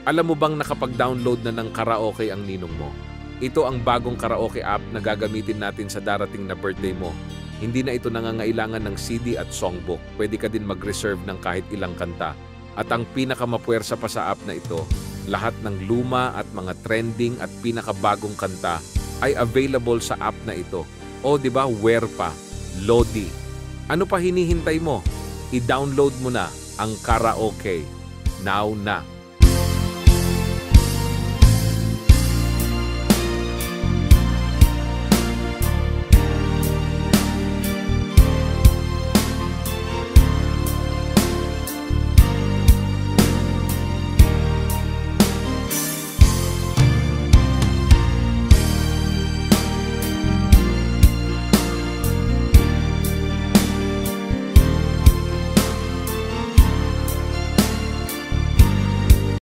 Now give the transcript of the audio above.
Alam mo bang nakapag-download na ng karaoke ang ninong mo? Ito ang bagong karaoke app na gagamitin natin sa darating na birthday mo. Hindi na ito nangangailangan ng CD at songbook. Pwede ka din mag-reserve ng kahit ilang kanta. At ang pinakamapwersa pa sa app na ito, lahat ng luma at mga trending at pinakabagong kanta ay available sa app na ito. O di ba, where pa? Lodi. Ano pa hinihintay mo? I-download mo na ang karaoke. Now na.